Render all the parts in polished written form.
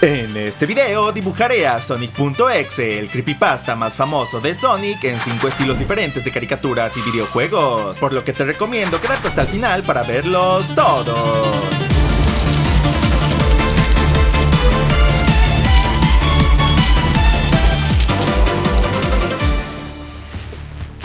En este video dibujaré a Sonic.exe, el creepypasta más famoso de Sonic, en 5 estilos diferentes de caricaturas y videojuegos, por lo que te recomiendo quedarte hasta el final para verlos todos.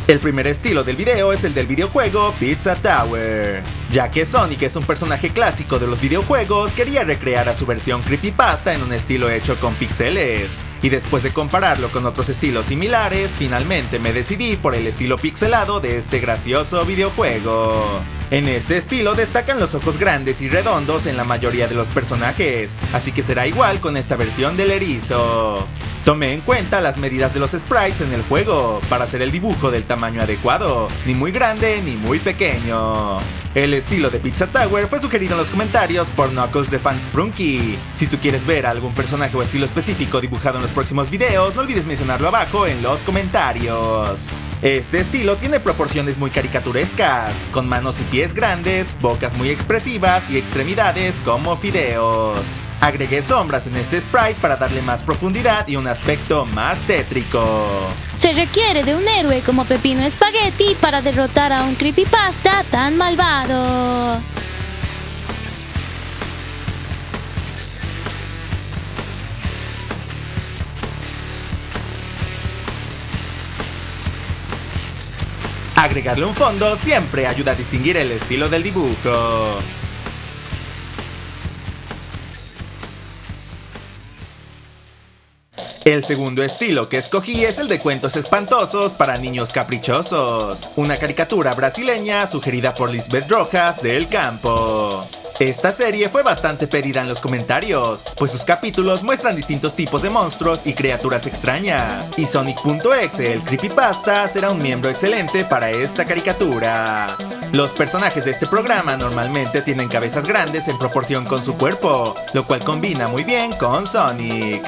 El primer estilo del video es el del videojuego Pizza Tower. Ya que Sonic es un personaje clásico de los videojuegos, quería recrear a su versión creepypasta en un estilo hecho con píxeles. Y después de compararlo con otros estilos similares, finalmente me decidí por el estilo pixelado de este gracioso videojuego. En este estilo destacan los ojos grandes y redondos en la mayoría de los personajes, así que será igual con esta versión del erizo. Tomé en cuenta las medidas de los sprites en el juego para hacer el dibujo del tamaño adecuado, ni muy grande ni muy pequeño. El estilo de Pizza Tower fue sugerido en los comentarios por Knuckles de Fansprunky. Si tú quieres ver a algún personaje o estilo específico dibujado en los próximos videos, no olvides mencionarlo abajo en los comentarios. Este estilo tiene proporciones muy caricaturescas, con manos y pies grandes, bocas muy expresivas y extremidades como fideos. Agregué sombras en este sprite para darle más profundidad y un aspecto más tétrico. Se requiere de un héroe como Pepino Spaghetti para derrotar a un creepypasta tan malvado. Agregarle un fondo siempre ayuda a distinguir el estilo del dibujo. El segundo estilo que escogí es el de cuentos espantosos para niños caprichosos, una caricatura brasileña sugerida por Lisbeth Rojas del Campo. Esta serie fue bastante pedida en los comentarios, pues sus capítulos muestran distintos tipos de monstruos y criaturas extrañas, y Sonic.exe, el creepypasta, será un miembro excelente para esta caricatura. Los personajes de este programa normalmente tienen cabezas grandes en proporción con su cuerpo, lo cual combina muy bien con Sonic.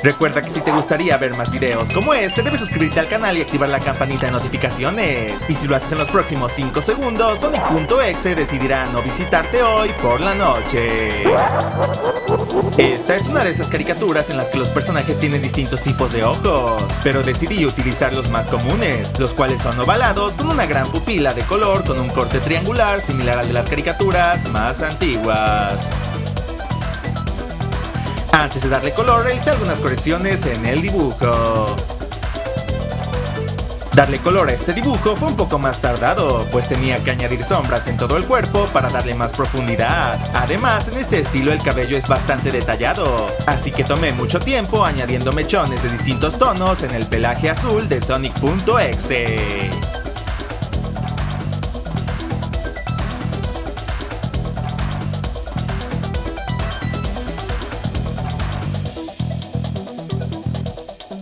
Recuerda que si te gustaría ver más videos como este, debes suscribirte al canal y activar la campanita de notificaciones. Y si lo haces en los próximos 5 segundos, Sonic.exe decidirá no visitarte hoy por la noche. Esta es una de esas caricaturas en las que los personajes tienen distintos tipos de ojos, pero decidí utilizar los más comunes, los cuales son ovalados con una gran pupila de color con un corte triangular similar al de las caricaturas más antiguas. Antes de darle color, realicé algunas correcciones en el dibujo. Darle color a este dibujo fue un poco más tardado, pues tenía que añadir sombras en todo el cuerpo para darle más profundidad. Además, en este estilo el cabello es bastante detallado, así que tomé mucho tiempo añadiendo mechones de distintos tonos en el pelaje azul de Sonic.exe.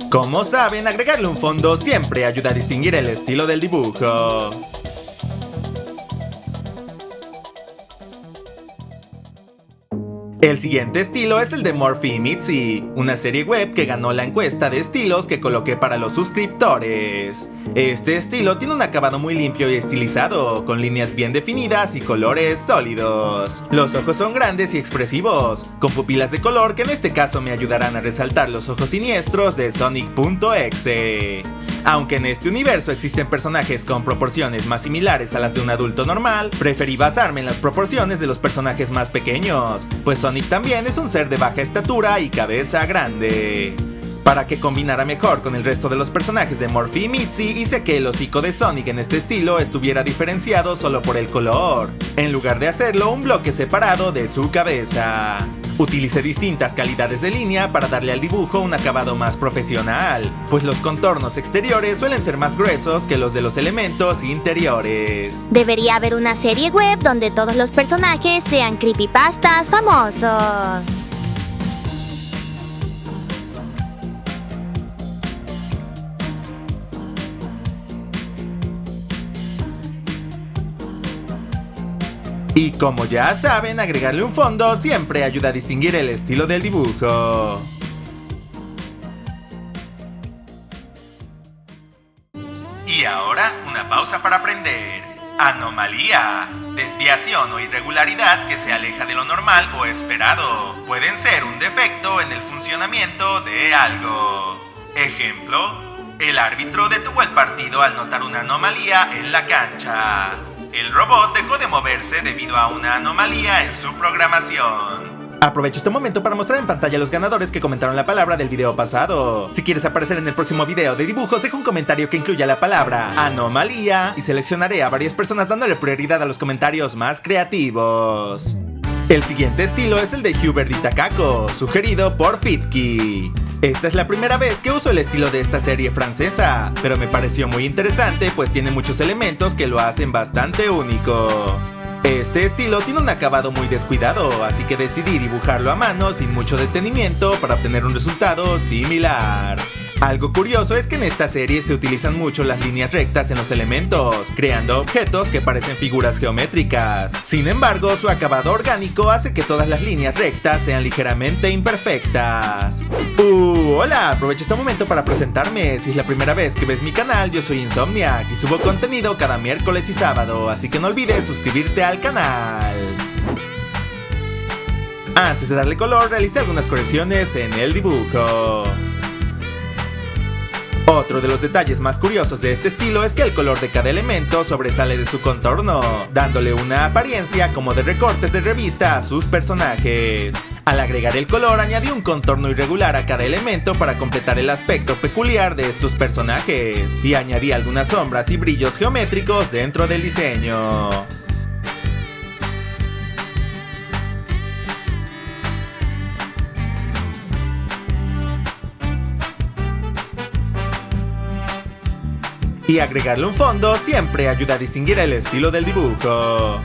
Como saben, agregarle un fondo siempre ayuda a distinguir el estilo del dibujo. El siguiente estilo es el de Morphy y Mitzi, una serie web que ganó la encuesta de estilos que coloqué para los suscriptores. Este estilo tiene un acabado muy limpio y estilizado, con líneas bien definidas y colores sólidos. Los ojos son grandes y expresivos, con pupilas de color que en este caso me ayudarán a resaltar los ojos siniestros de Sonic.exe. Aunque en este universo existen personajes con proporciones más similares a las de un adulto normal, preferí basarme en las proporciones de los personajes más pequeños, pues Sonic también es un ser de baja estatura y cabeza grande. Para que combinara mejor con el resto de los personajes de Morphy y Mitzi, hice que el hocico de Sonic en este estilo estuviera diferenciado solo por el color, en lugar de hacerlo un bloque separado de su cabeza. Utilicé distintas calidades de línea para darle al dibujo un acabado más profesional, pues los contornos exteriores suelen ser más gruesos que los de los elementos interiores. Debería haber una serie web donde todos los personajes sean creepypastas famosos. Y como ya saben, agregarle un fondo siempre ayuda a distinguir el estilo del dibujo. Y ahora una pausa para aprender. Anomalía. desviación o irregularidad que se aleja de lo normal o esperado. Pueden ser un defecto en el funcionamiento de algo. Ejemplo: el árbitro detuvo el partido al notar una anomalía en la cancha. El robot dejó de moverse debido a una anomalía en su programación. Aprovecho este momento para mostrar en pantalla a los ganadores que comentaron la palabra del video pasado. Si quieres aparecer en el próximo video de dibujos, deja un comentario que incluya la palabra anomalía y seleccionaré a varias personas dándole prioridad a los comentarios más creativos. El siguiente estilo es el de Hubert y Takako, sugerido por Fitky. Esta es la primera vez que uso el estilo de esta serie francesa, pero me pareció muy interesante pues tiene muchos elementos que lo hacen bastante único. Este estilo tiene un acabado muy descuidado, así que decidí dibujarlo a mano sin mucho detenimiento para obtener un resultado similar. Algo curioso es que en esta serie se utilizan mucho las líneas rectas en los elementos, creando objetos que parecen figuras geométricas. Sin embargo, su acabado orgánico hace que todas las líneas rectas sean ligeramente imperfectas. Hola, aprovecho este momento para presentarme. Si es la primera vez que ves mi canal, yo soy Insomniac y subo contenido cada miércoles y sábado, así que no olvides suscribirte al canal. Antes de darle color, realicé algunas correcciones en el dibujo. Otro de los detalles más curiosos de este estilo es que el color de cada elemento sobresale de su contorno, dándole una apariencia como de recortes de revista a sus personajes. Al agregar el color, añadí un contorno irregular a cada elemento para completar el aspecto peculiar de estos personajes, y añadí algunas sombras y brillos geométricos dentro del diseño. Y agregarle un fondo siempre ayuda a distinguir el estilo del dibujo.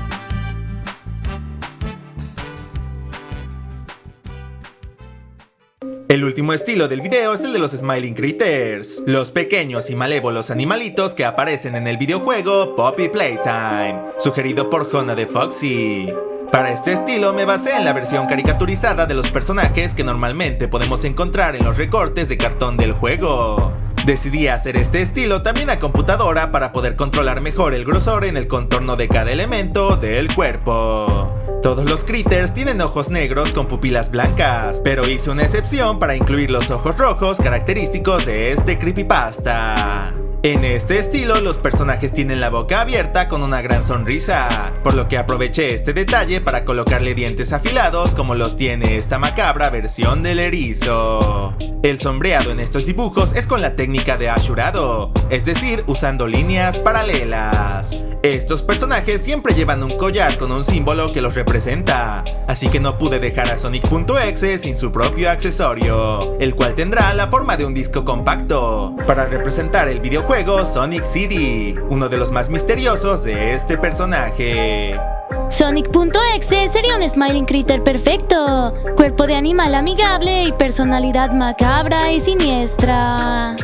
El último estilo del video es el de los Smiling Critters, los pequeños y malévolos animalitos que aparecen en el videojuego Poppy Playtime, sugerido por Jona de Foxy. Para este estilo me basé en la versión caricaturizada de los personajes que normalmente podemos encontrar en los recortes de cartón del juego. Decidí hacer este estilo también a computadora para poder controlar mejor el grosor en el contorno de cada elemento del cuerpo. Todos los critters tienen ojos negros con pupilas blancas, pero hice una excepción para incluir los ojos rojos característicos de este creepypasta. En este estilo, los personajes tienen la boca abierta con una gran sonrisa, por lo que aproveché este detalle para colocarle dientes afilados como los tiene esta macabra versión del erizo. El sombreado en estos dibujos es con la técnica de Ashurado, es decir, usando líneas paralelas. Estos personajes siempre llevan un collar con un símbolo que los representa, así que no pude dejar a Sonic.exe sin su propio accesorio, el cual tendrá la forma de un disco compacto, para representar el videojuego Sonic City, uno de los más misteriosos de este personaje. Sonic.exe sería un Smiling Critter perfecto, cuerpo de animal amigable y personalidad macabra y siniestra.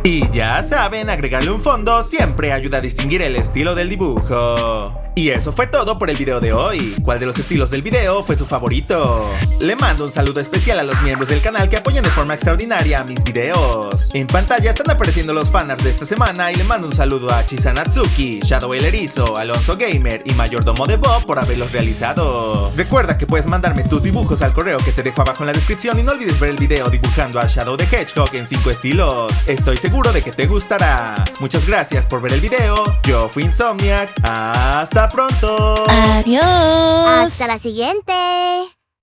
Y ya saben, agregarle un fondo siempre ayuda a distinguir el estilo del dibujo. Y eso fue todo por el video de hoy. ¿Cuál de los estilos del video fue su favorito? Le mando un saludo especial a los miembros del canal que apoyan de forma extraordinaria a mis videos. En pantalla están apareciendo los fanarts de esta semana y le mando un saludo a Chisanatsuki, Shadow el Erizo, Alonso Gamer y Mayordomo de Bob por haberlos realizado. Recuerda que puedes mandarme tus dibujos al correo que te dejo abajo en la descripción y no olvides ver el video dibujando a Shadow the Hedgehog en 5 estilos. Estoy seguro de que te gustará. Muchas gracias por ver el video. Yo fui Insomniac. Hasta pronto. Adiós. Hasta la siguiente.